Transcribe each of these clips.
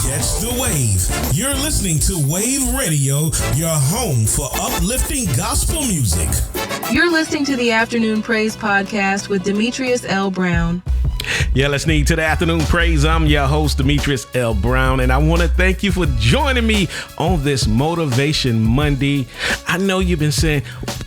Catch the wave. You're listening to Wayvve Radio, your home for uplifting gospel music. You're listening to the Afternoon Praise Podcast with Demetrius L. Brown. You're listening to the Afternoon Praise. I'm your host, Demetrius L. Brown, and I want to thank you for joining me on this Motivation Monday. I know you've been saying,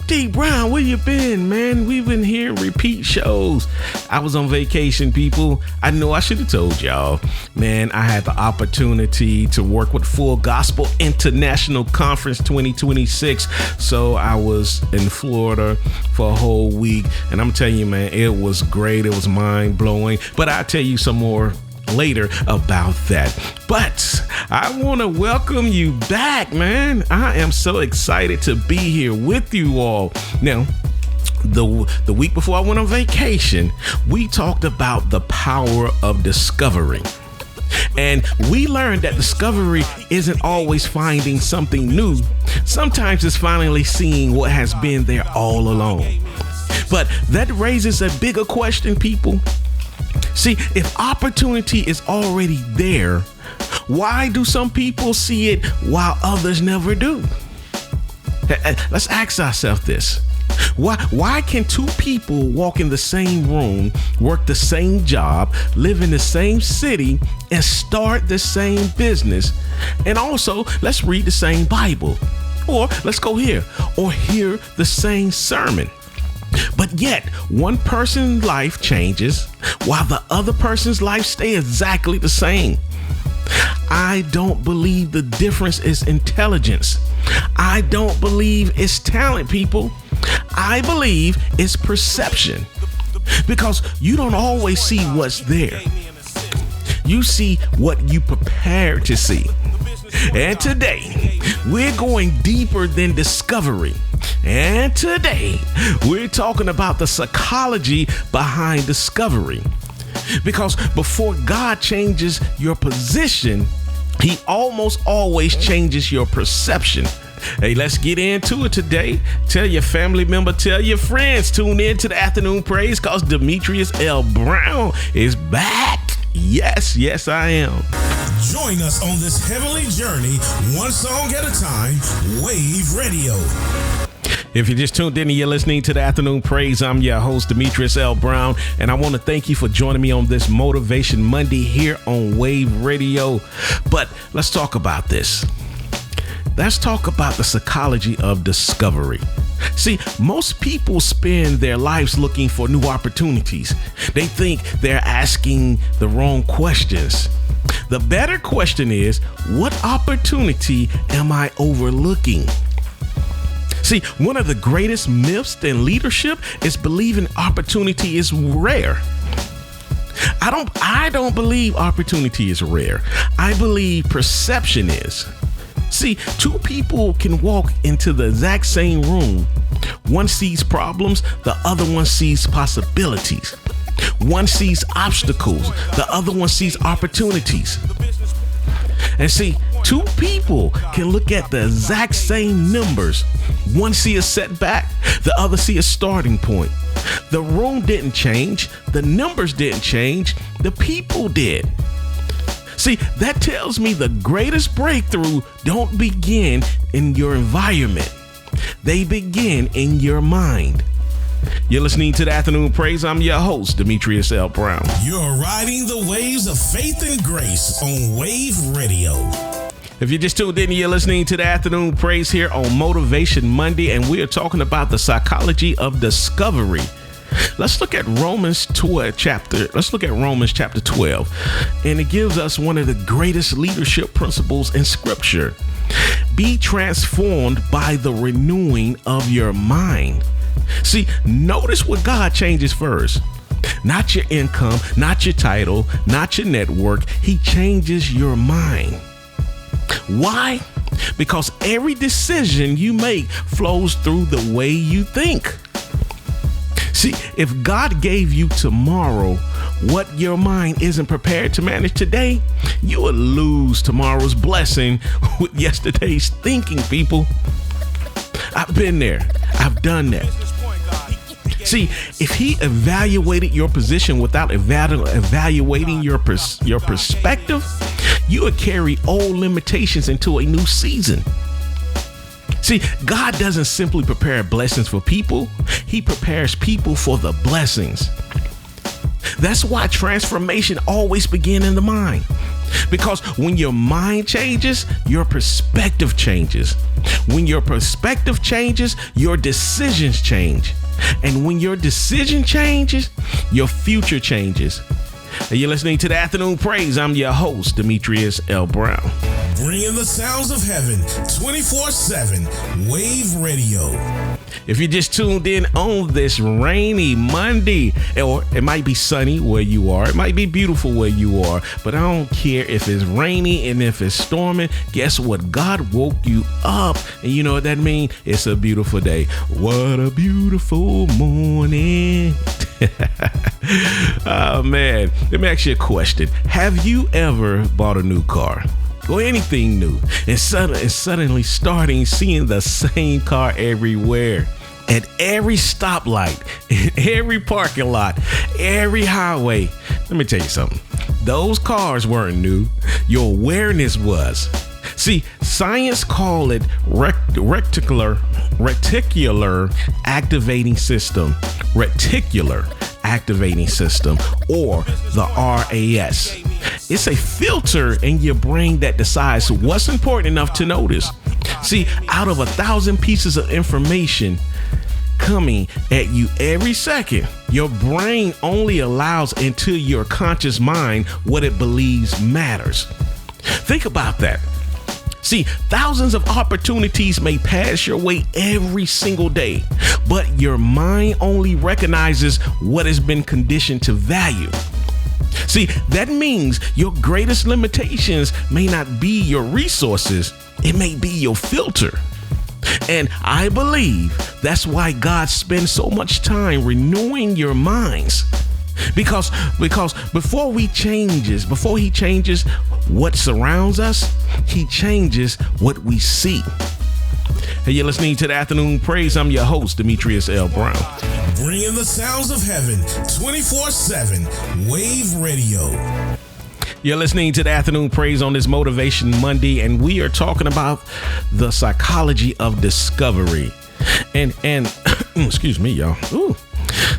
D. Brown, where you been, man? We've been hearing repeat shows. I was on vacation, people. I know I should have told y'all. Man, I had the opportunity to work with Full Gospel International Conference 2026. So I was in Florida for a whole week, and I'm telling you, man, it was great. It was mind-blowing. But I'll tell you some more later about that. But I want to welcome you back, man. I am so excited to be here with you all. Now, the week before I went on vacation, we talked about the power of discovery. And we learned that discovery isn't always finding something new. Sometimes it's finally seeing what has been there all along. But that raises a bigger question, people. See, if opportunity is already there, why do some people see it while others never do? Let's ask ourselves this. Why can two people walk in the same room, work the same job, live in the same city, and start the same business? And also, let's read the same Bible. Or let's go here, or hear the same sermon. But yet, one person's life changes while the other person's life stays exactly the same. I don't believe the difference is intelligence. I don't believe it's talent, people. I believe it's perception. Because you don't always see what's there. You see what you prepare to see. And today, we're going deeper than discovery. And today, we're talking about the psychology behind discovery. Because before God changes your position, He almost always changes your perception. Hey, let's get into it today. Tell your family member, tell your friends, tune in to the Afternoon Praise because Demetrius L. Brown is back. Yes, I am. Join us on this heavenly journey, one song at a time, Wayvve Radio. If you just tuned in and you're listening to the Afternoon Praise, I'm your host, Demetrius L. Brown, and I want to thank you for joining me on this Motivation Monday here on Wayvve Radio. But let's talk about this. Let's talk about the psychology of discovery. See, most people spend their lives looking for new opportunities. They think they're asking the wrong questions. The better question is, what opportunity am I overlooking? See, one of the greatest myths in leadership is believing opportunity is rare. I don't believe opportunity is rare. I believe perception is. See, two people can walk into the exact same room. One sees problems, the other one sees possibilities. One sees obstacles, the other one sees opportunities. And see, two people can look at the exact same numbers. One see a setback, the other see a starting point. The room didn't change, the numbers didn't change, the people did. See, that tells me the greatest breakthrough don't begin in your environment. They begin in your mind. You're listening to the Afternoon Praise. I'm your host, Demetrius L. Brown. You're riding the waves of faith and grace on Wayvve Radio. If you just tuned in, you're listening to the Afternoon Praise here on Motivation Monday, and we are talking about the psychology of discovery. Let's look at Romans chapter 12, and it gives us one of the greatest leadership principles in Scripture. Be transformed by the renewing of your mind. See, notice what God changes first. Not your income, not your title, not your network. He changes your mind. Why? Because every decision you make flows through the way you think. See, if God gave you tomorrow what your mind isn't prepared to manage today, you will lose tomorrow's blessing with yesterday's thinking, people. I've been there. I've done that. See, if He evaluated your position without evaluating your perspective, you will carry old limitations into a new season. See, God doesn't simply prepare blessings for people. He prepares people for the blessings. That's why transformation always begins in the mind. Because when your mind changes, your perspective changes. When your perspective changes, your decisions change. And when your decision changes, your future changes. You're listening to the Afternoon Praise. I'm your host, Demetrius L. Brown. Bringing the sounds of heaven 24/7, Wayvve Radio. If you just tuned in on this rainy Monday, or it might be sunny where you are, it might be beautiful where you are, but I don't care if it's rainy and if it's storming. Guess what? God woke you up, and you know what that means? It's a beautiful day. What a beautiful morning. Oh man, let me ask you a question. Have you ever bought a new car or anything new and suddenly starting seeing the same car everywhere, at every stoplight, in every parking lot, every highway? Let me tell you something. Those cars weren't new. Your awareness was. See, science call it reticular activating system. Reticular activating system, or the RAS. It's a filter in your brain that decides what's important enough to notice. See, out of 1,000 pieces of information coming at you every second, your brain only allows into your conscious mind what it believes matters. Think about that. See, thousands of opportunities may pass your way every single day, but your mind only recognizes what has been conditioned to value. See, that means your greatest limitations may not be your resources, it may be your filter. And I believe that's why God spends so much time renewing your minds. Because before he changes what surrounds us, he changes what we see. Hey, you're listening to the Afternoon Praise. I'm your host, Demetrius L. Brown. Bringing the sounds of heaven 24/7, Wayvve Radio. You're listening to the Afternoon Praise on this Motivation Monday, and we are talking about the psychology of discovery. And excuse me, y'all. Ooh.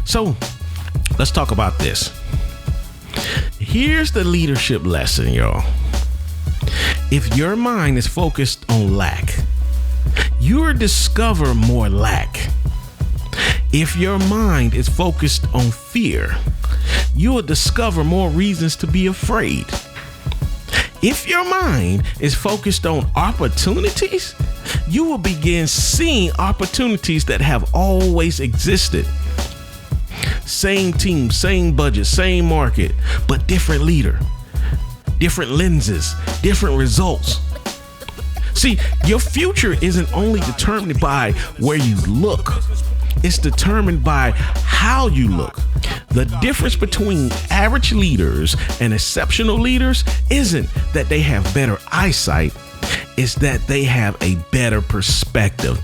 So let's talk about this. Here's the leadership lesson, y'all. If your mind is focused on lack, you'll discover more lack. If your mind is focused on fear, you will discover more reasons to be afraid. If your mind is focused on opportunities, you will begin seeing opportunities that have always existed. Same team, same budget, same market, but different leader, different lenses, different results. See, your future isn't only determined by where you look, it's determined by how you look. The difference between average leaders and exceptional leaders isn't that they have better eyesight, it's that they have a better perspective.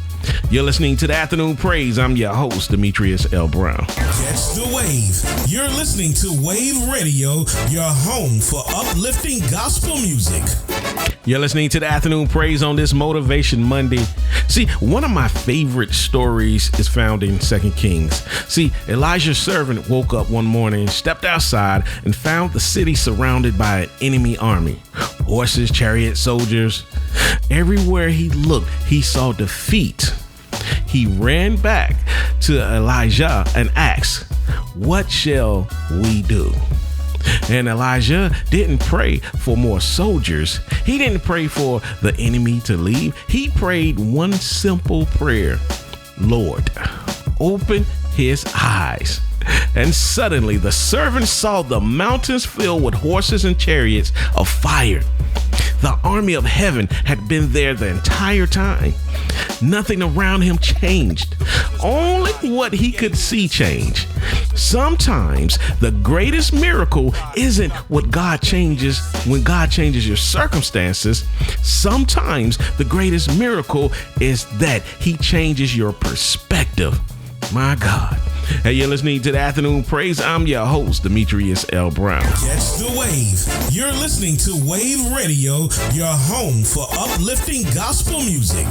You're listening to the Afternoon Praise. I'm your host, Demetrius L. Brown. Catch the wave. You're listening to Wayvve Radio, your home for uplifting gospel music. You're listening to the Afternoon Praise on this Motivation Monday. See, one of my favorite stories is found in 2 Kings. See, Elijah's servant woke up one morning, stepped outside, and found the city surrounded by an enemy army. Horses, chariots, soldiers. Everywhere he looked, he saw defeat. He ran back to Elijah and asked, "What shall we do?" And Elijah didn't pray for more soldiers. He didn't pray for the enemy to leave. He prayed one simple prayer: "Lord, open his eyes." And suddenly the servant saw the mountains filled with horses and chariots of fire. The army of heaven had been there the entire time. Nothing around him changed. Only what he could see changed. Sometimes the greatest miracle isn't what God changes when God changes your circumstances. Sometimes the greatest miracle is that he changes your perspective. My God. Hey, you're listening to the Afternoon Praise. I'm your host, Demetrius L. Brown. Catch the wave. You're listening to Wayvve Radio, your home for uplifting gospel music.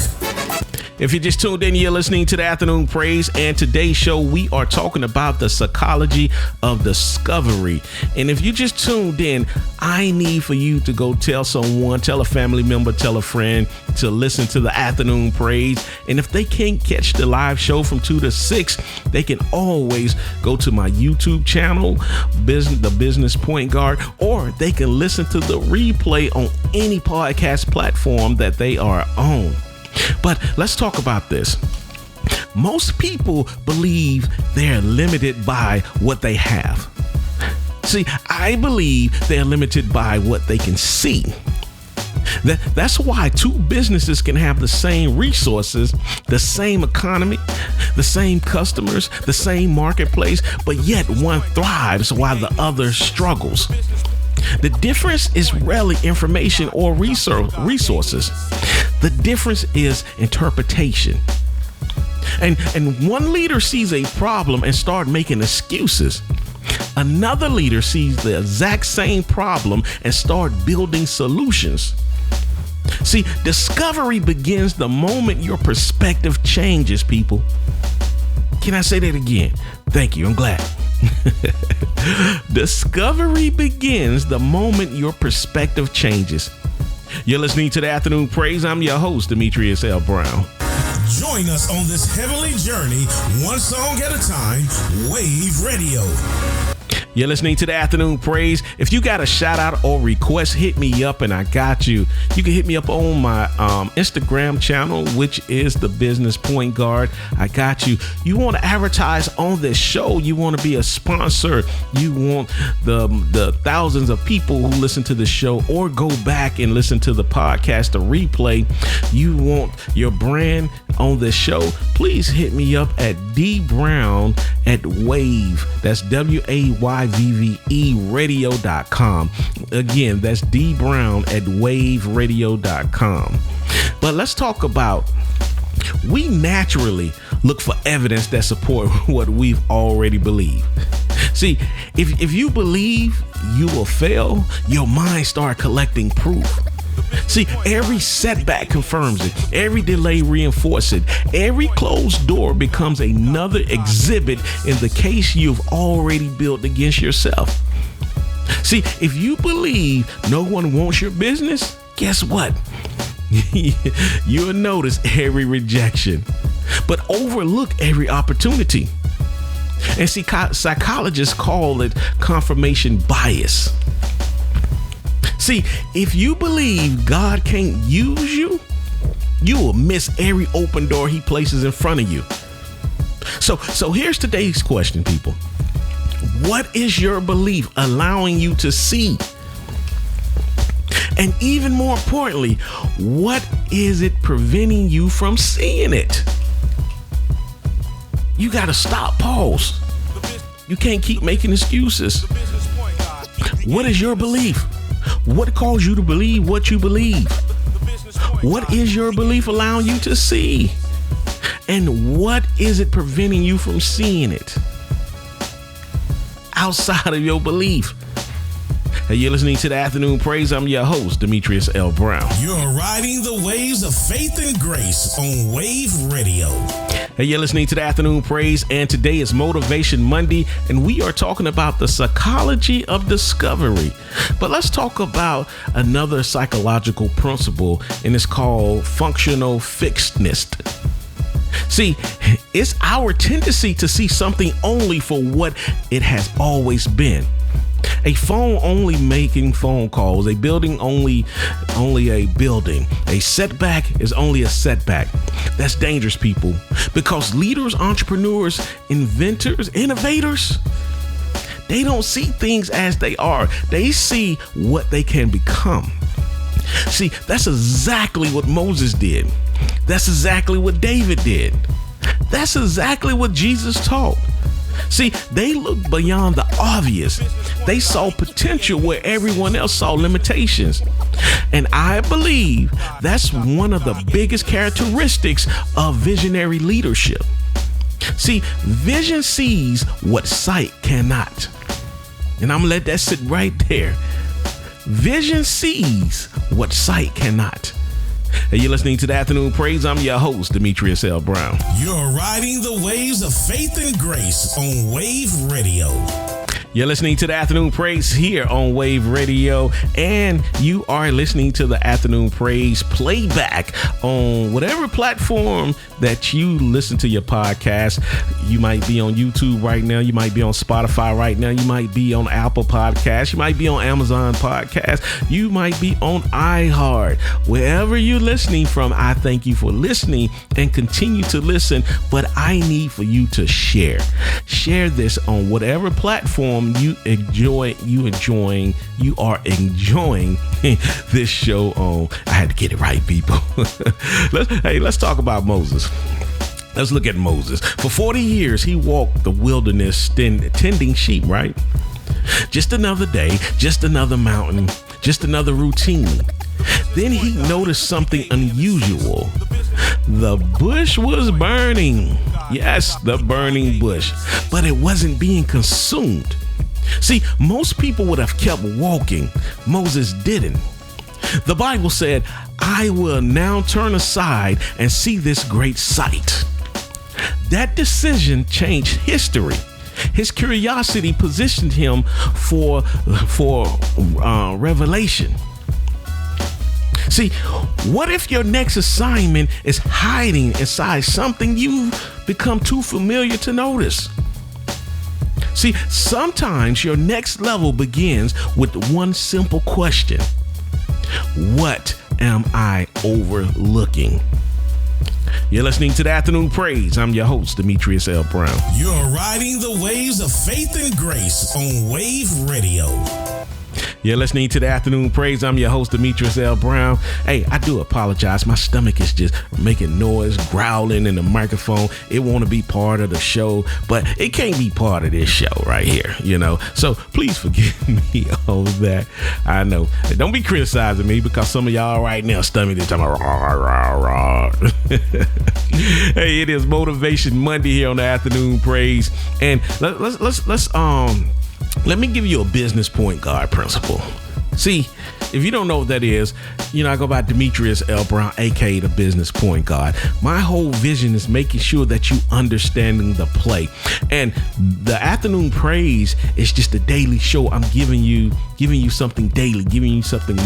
If you just tuned in, you're listening to the Afternoon Praise, and today's show, we are talking about the psychology of discovery. And if you just tuned in, I need for you to go tell someone, tell a family member, tell a friend to listen to the Afternoon Praise. And if they can't catch the live show from 2 to 6, they can always go to my YouTube channel, The Business Point Guard, or they can listen to the replay on any podcast platform that they are on. But let's talk about this. Most people believe they're limited by what they have. See, I believe they're limited by what they can see. That's why two businesses can have the same resources, the same economy, the same customers, the same marketplace, but yet one thrives while the other struggles. The difference is rarely information or resources. The difference is interpretation. And one leader sees a problem and start making excuses. Another leader sees the exact same problem and start building solutions. See, discovery begins the moment your perspective changes, people. Can I say that again? Thank you. I'm glad. Discovery begins the moment your perspective changes. You're listening to the Afternoon Praise. I'm your host, Demetrius L. Brown. Join us on this heavenly journey, one song at a time, Wayvve Radio. You're listening to the Afternoon Praise. If you got a shout out or request, hit me up and I got you. You can hit me up on my Instagram channel, which is The Business Point Guard. I got you. You want to advertise on this show. You want to be a sponsor. You want the thousands of people who listen to the show or go back and listen to the podcast, the replay. You want your brand on this show. Please hit me up at dbrown@Wayvve. That's WAYVVE radio.com. Again, that's dbrown@wayveradio.com. But let's talk about, we naturally look for evidence that support what we've already believed. See, if you believe you will fail, your mind start collecting proof. See, every setback confirms it. Every delay reinforces it. Every closed door becomes another exhibit in the case you've already built against yourself. See, if you believe no one wants your business, guess what? You'll notice every rejection, but overlook every opportunity. And see, psychologists call it confirmation bias. See, if you believe God can't use you, you will miss every open door he places in front of you. So here's today's question, people. What is your belief allowing you to see? And even more importantly, what is it preventing you from seeing it? You got to stop, pause. You can't keep making excuses. What is your belief? What caused you to believe what you believe? What is your belief allowing you to see? And what is it preventing you from seeing it outside of your belief? Hey, you're listening to the Afternoon Praise. I'm your host, Demetrius L. Brown. You're riding the waves of faith and grace on Wayvve Radio. Hey, you're listening to the Afternoon Praise, and today is Motivation Monday, and we are talking about the psychology of discovery. But let's talk about another psychological principle, and it's called functional fixedness. See, it's our tendency to see something only for what it has always been. A phone only making phone calls, a building only a building. A setback is only a setback. That's dangerous, people, because leaders, entrepreneurs, inventors, innovators, they don't see things as they are. They see what they can become. See, that's exactly what Moses did. That's exactly what David did. That's exactly what Jesus taught. See, they looked beyond the obvious. They saw potential where everyone else saw limitations. And I believe that's one of the biggest characteristics of visionary leadership. See, vision sees what sight cannot. And I'm going to let that sit right there. Vision sees what sight cannot. Hey, you're listening to the Afternoon Praise. I'm your host, Demetrius L. Brown. You're riding the waves of faith and grace on Wayvve Radio. You're listening to the Afternoon Praise here on Wayvve Radio, and you are listening to the Afternoon Praise playback on whatever platform that you listen to your podcast. You might be on YouTube right now. You might be on Spotify right now. You might be on Apple Podcasts. You might be on Amazon Podcasts. You might be on iHeart. Wherever you're listening from, I thank you for listening and continue to listen, but I need for you to share. Share this on whatever platform you are enjoying this show on. I had to get it right, people. Let's talk about Moses. Let's look at Moses. For 40 years, he walked the wilderness tending sheep, right? Just another day, just another mountain, just another routine. Then he noticed something unusual. The bush was burning. Yes, the burning bush, but it wasn't being consumed. See, most people would have kept walking. Moses didn't. The Bible said, I will now turn aside and see this great sight. That decision changed history. His curiosity positioned him for revelation. See, what if your next assignment is hiding inside something you've become too familiar to notice? See, sometimes your next level begins with one simple question. What am I overlooking? You're listening to the Afternoon Praise. I'm your host, Demetrius L. Brown. You're riding the waves of faith and grace on Wayvve Radio. You're listening to the Afternoon Praise. I'm your host, Demetrius L. Brown. Hey, I do apologize. My stomach is just making noise, growling in the microphone. It want to be part of the show, but it can't be part of this show right here, you know. So please forgive me on that. I know. Don't be criticizing me because some of y'all right now stomach is talking rah. Hey, it is Motivation Monday here on the Afternoon Praise, and let me give you a business point guard principle. See, if you don't know what that is, I go by Demetrius L. Brown, aka the business point guard. My whole vision is making sure that you understanding the play. And the Afternoon Praise is just a daily show. I'm giving you something daily, giving you something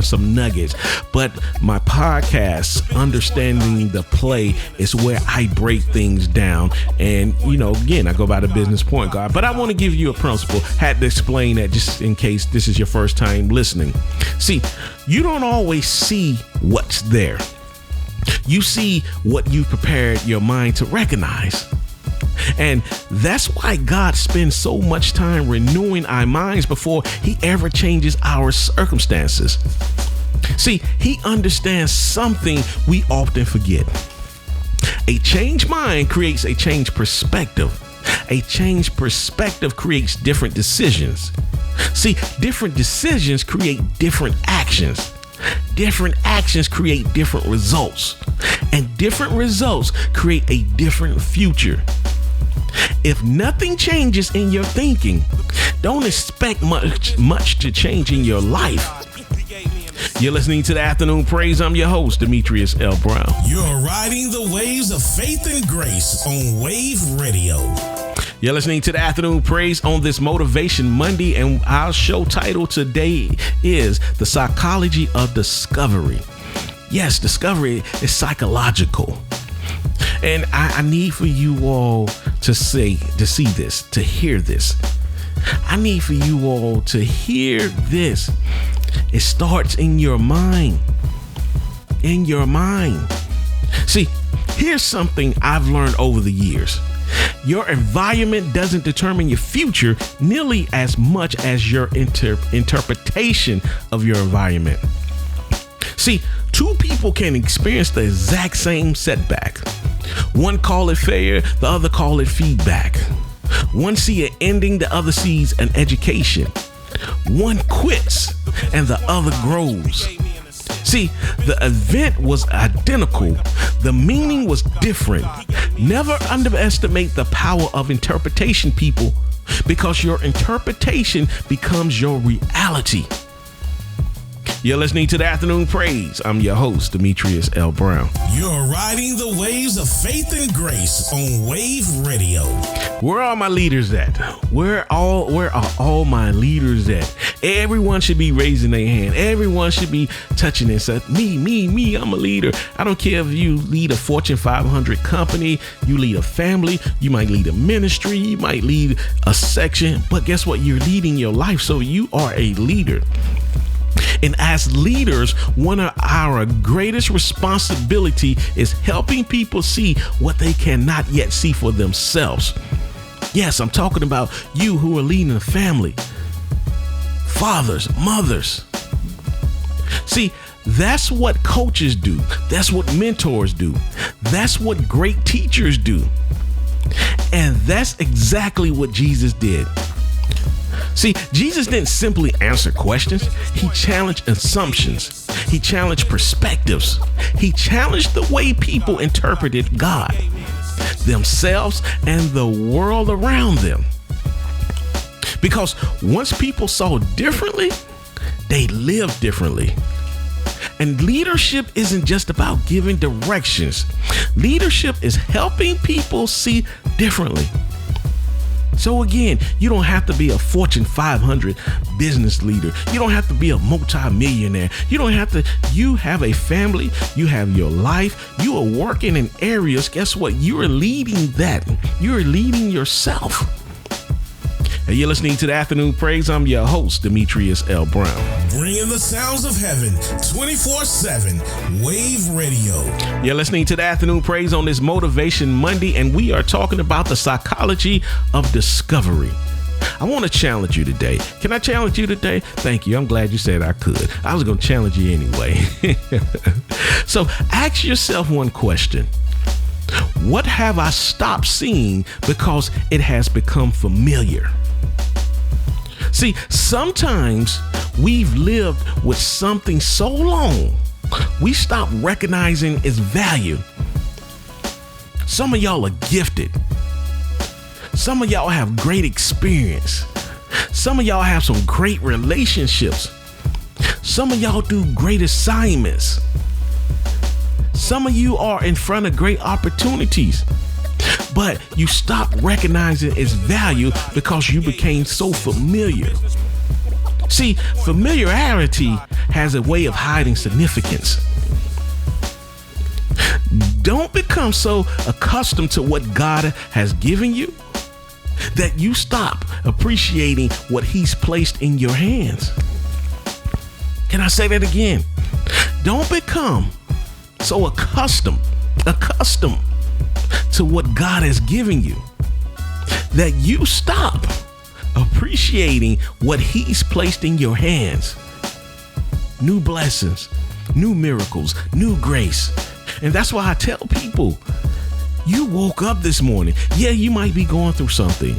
some nuggets. But my podcast, Understanding the Play, is where I break things down. And, again, I go by the business point guard. But I want to give you a principle. Had to explain that just in case this is your first time listening. See, you don't always see what's there. You see what you've prepared your mind to recognize. And that's why God spends so much time renewing our minds before he ever changes our circumstances. See, he understands something we often forget. A changed mind creates a changed perspective. A changed perspective creates different decisions. See, different decisions create different actions. Different actions create different results. And different results create a different future. If nothing changes in your thinking, don't expect much to change in your life. You're listening to the Afternoon Praise. I'm your host, Demetrius L. Brown. You're riding the waves of faith and grace on Wayvve Radio. You're listening to the Afternoon Praise on this Motivation Monday, and our show title today is The Psychology of Discovery. Yes, discovery is psychological. And I need for you all to see this, to hear this. I need for you all to hear this. It starts in your mind. In your mind. See, here's something I've learned over the years. Your environment doesn't determine your future nearly as much as your interpretation of your environment. See, two people can experience the exact same setback. One call it failure, the other call it feedback. One see an ending, the other sees an education. One quits and the other grows. See, the event was identical. The meaning was different. Never underestimate the power of interpretation, people, because your interpretation becomes your reality. You're listening to the Afternoon Praise. I'm your host, Demetrius L. Brown. You're riding the waves of faith and grace on Wayvve Radio. Where are my leaders at? Where are all my leaders at? Everyone should be raising their hand. Everyone should be touching and saying, me, I'm a leader. I don't care if you lead a Fortune 500 company, you lead a family, you might lead a ministry, you might lead a section, but guess what? You're leading your life, so you are a leader. And as leaders, one of our greatest responsibility is helping people see what they cannot yet see for themselves. Yes, I'm talking about you who are leading a family, fathers, mothers. See, that's what coaches do. That's what mentors do. That's what great teachers do. And that's exactly what Jesus did. See, Jesus didn't simply answer questions. He challenged assumptions. He challenged perspectives. He challenged the way people interpreted God, themselves, and the world around them. Because once people saw differently, they lived differently. And leadership isn't just about giving directions. Leadership is helping people see differently. So again, you don't have to be a Fortune 500 business leader. You don't have to be a multi-millionaire. You have a family, you have your life, you are working in areas. Guess what? You are leading that. You're leading yourself. And you're listening to the Afternoon Praise. I'm your host, Demetrius L. Brown. Bringing the sounds of heaven 24/7, Wayvve Radio. You're listening to the Afternoon Praise on this Motivation Monday, and we are talking about the psychology of discovery. I want to challenge you today. Can I challenge you today? Thank you. I'm glad you said I could. I was going to challenge you anyway. So ask yourself one question. What have I stopped seeing because it has become familiar? See, sometimes we've lived with something so long, we stop recognizing its value. Some of y'all are gifted. Some of y'all have great experience. Some of y'all have some great relationships. Some of y'all do great assignments. Some of you are in front of great opportunities, but you stopped recognizing its value because you became so familiar. See, familiarity has a way of hiding significance. Don't become so accustomed to what God has given you that you stop appreciating what He's placed in your hands. Can I say that again? Don't become so accustomed to what God has given you that you stop appreciating what He's placed in your hands. New blessings, new miracles, new grace. And that's why I tell people, you woke up this morning. Yeah, you might be going through something.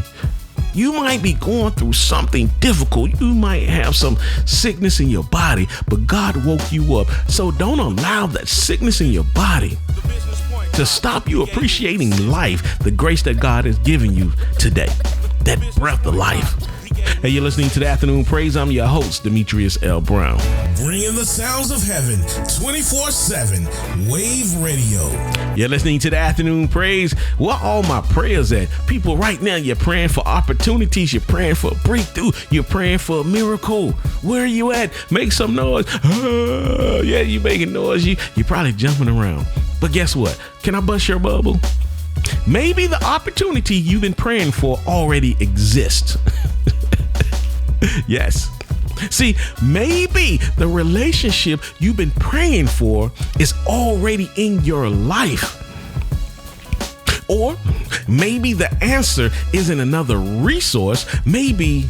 You might be going through something difficult. You might have some sickness in your body, but God woke you up. So don't allow that sickness in your body to stop you appreciating life, the grace that God has given you today, that breath of life. Hey, you're listening to the Afternoon Praise. I'm your host, Demetrius L. Brown. Bringing the sounds of heaven 24/7, Wayvve Radio. You're listening to the Afternoon Praise. Where all my prayers at? People, right now, you're praying for opportunities. You're praying for a breakthrough. You're praying for a miracle. Where are you at? Make some noise. Yeah, you making noise. You're probably jumping around. But guess what? Can I bust your bubble? Maybe the opportunity you've been praying for already exists. Yes. See, maybe the relationship you've been praying for is already in your life. Or maybe the answer isn't another resource. Maybe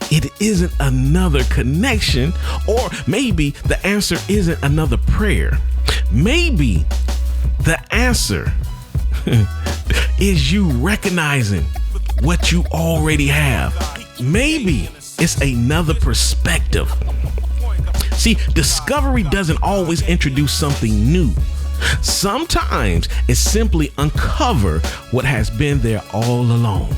it isn't another connection. Or maybe the answer isn't another prayer. Maybe the answer is you recognizing what you already have. Maybe it's another perspective. See, discovery doesn't always introduce something new. Sometimes it's simply uncover what has been there all along.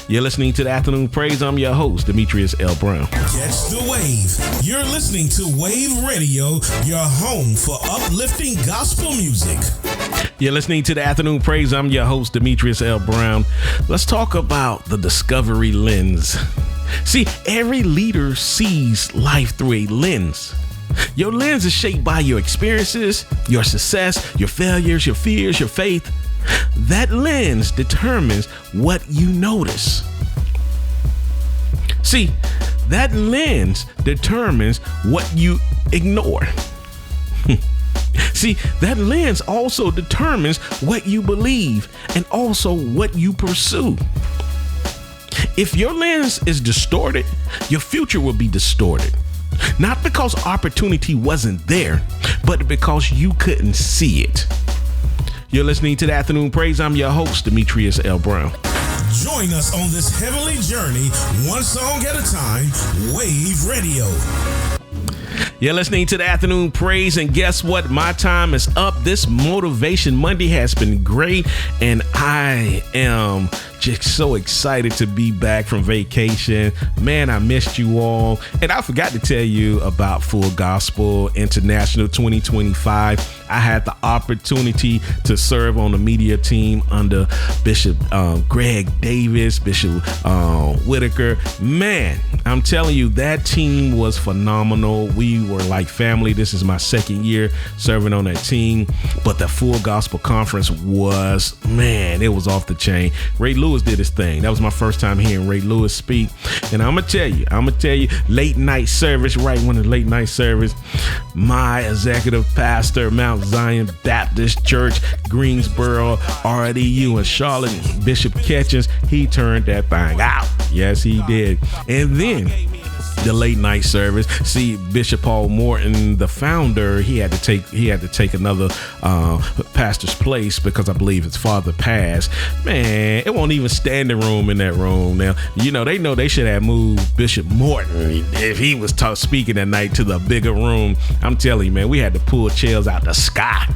You're listening to the Afternoon Praise. I'm your host, Demetrius L. Brown. Catch the wave. You're listening to Wayvve Radio, your home for uplifting gospel music. You're listening to the Afternoon Praise. I'm your host, Demetrius L. Brown. Let's talk about the discovery lens. See, every leader sees life through a lens. Your lens is shaped by your experiences, your success, your failures, your fears, your faith. That lens determines what you notice. See, that lens determines what you ignore. See, that lens also determines what you believe and also what you pursue. If your lens is distorted, your future will be distorted. Not because opportunity wasn't there, but because you couldn't see it. You're listening to the Afternoon Praise. I'm your host, Demetrius L. Brown. Join us on this heavenly journey, one song at a time, Wayvve Radio. You're listening to the Afternoon Praise, and guess what? My time is up. This Motivation Monday has been great, and I am just so excited to be back from vacation. Man, I missed you all. And I forgot to tell you about Full Gospel International 2025. I had the opportunity to serve on the media team under Bishop Greg Davis, Bishop Whitaker. Man, I'm telling you, that team was phenomenal. We were like family. This is my second year serving on that team. But the Full Gospel Conference was, man, it was off the chain. Ray Lewis did his thing. That was my first time hearing Ray Lewis speak. And I'm gonna tell you, late night service, right when the late night service, my executive pastor, Mount Zion Baptist Church, Greensboro, RDU in Charlotte, Bishop Ketchens, he turned that thing out. Yes, he did. And then the late night service. See, Bishop Paul Morton, the founder, he had to take another pastor's place because I believe his father passed. Man, it won't even standing room in that room. Now, you know they should have moved Bishop Morton if he was speaking that night to the bigger room. I'm telling you, man, we had to pull chairs out the sky.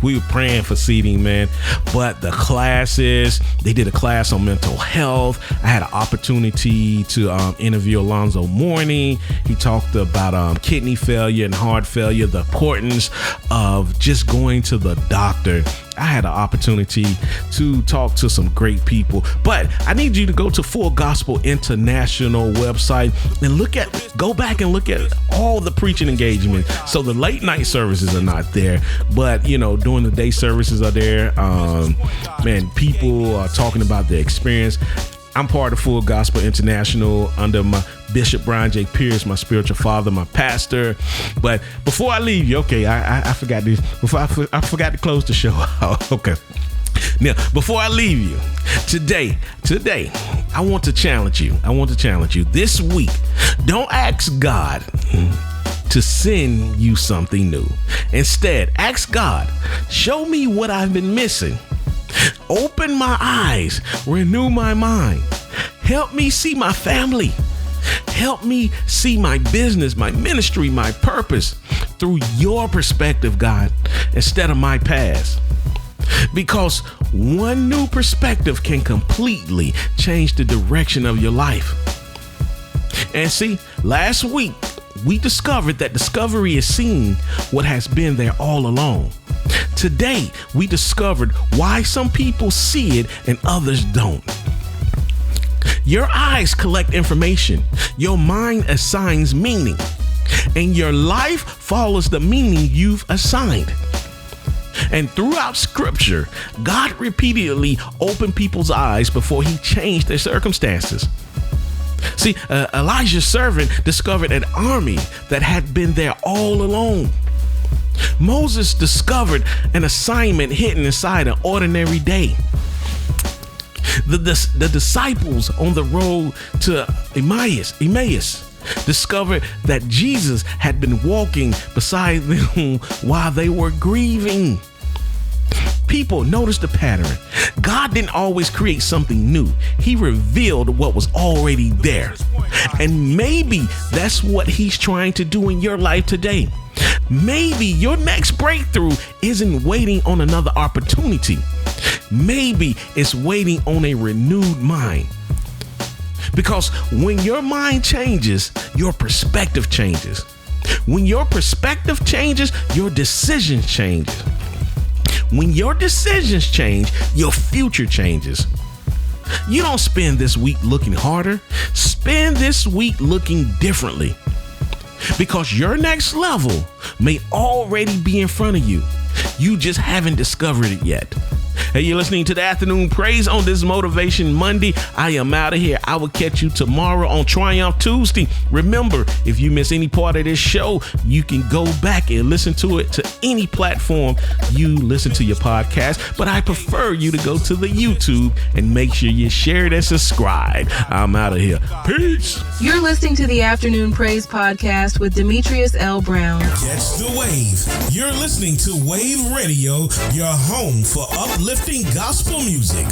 We were praying for seating, man. But the classes, they did a class on mental health. I had an opportunity to interview Alonzo Mourning. He talked about kidney failure and heart failure, the importance of just going to the doctor. I had an opportunity to talk to some great people, but I need you to go to Full Gospel International website and go back and look at all the preaching engagements. So the late night services are not there, but during the day services are there. Man, people are talking about their experience. I'm part of Full Gospel International under my Bishop Brian J. Pierce, my spiritual father, my pastor. But before I leave you, okay, I forgot this. I forgot to close the show out. Okay. Now, before I leave you, today, I want to challenge you. This week, don't ask God to send you something new. Instead, ask God, show me what I've been missing. Open my eyes, renew my mind. Help me see my family. Help me see my business, my ministry, my purpose through your perspective, God, instead of my past. Because one new perspective can completely change the direction of your life. And see, last week, we discovered that discovery is seeing what has been there all along. Today, we discovered why some people see it and others don't. Your eyes collect information, your mind assigns meaning, and your life follows the meaning you've assigned. And throughout scripture, God repeatedly opened people's eyes before he changed their circumstances. See, Elijah's servant discovered an army that had been there all along. Moses discovered an assignment hidden inside an ordinary day. The disciples on the road to Emmaus discovered that Jesus had been walking beside them while they were grieving. People noticed the pattern. God didn't always create something new. He revealed what was already there. And maybe that's what he's trying to do in your life today. Maybe your next breakthrough isn't waiting on another opportunity. Maybe it's waiting on a renewed mind. Because when your mind changes, your perspective changes. When your perspective changes, your decisions change. When your decisions change, your future changes. You don't spend this week looking harder. Spend this week looking differently. Because your next level may already be in front of you. You just haven't discovered it yet. Hey, you're listening to the Afternoon Praise on this Motivation Monday. I am out of here. I will catch you tomorrow on Triumph Tuesday. Remember, if you miss any part of this show, you can go back and listen to it to any platform you listen to your podcast. But I prefer you to go to the YouTube and make sure you share it and subscribe. I'm out of here. Peace. You're listening to the Afternoon Praise podcast with Demetrius L. Brown. Catch the wave. You're listening to Wayvve Radio, your home for uplifting gospel music.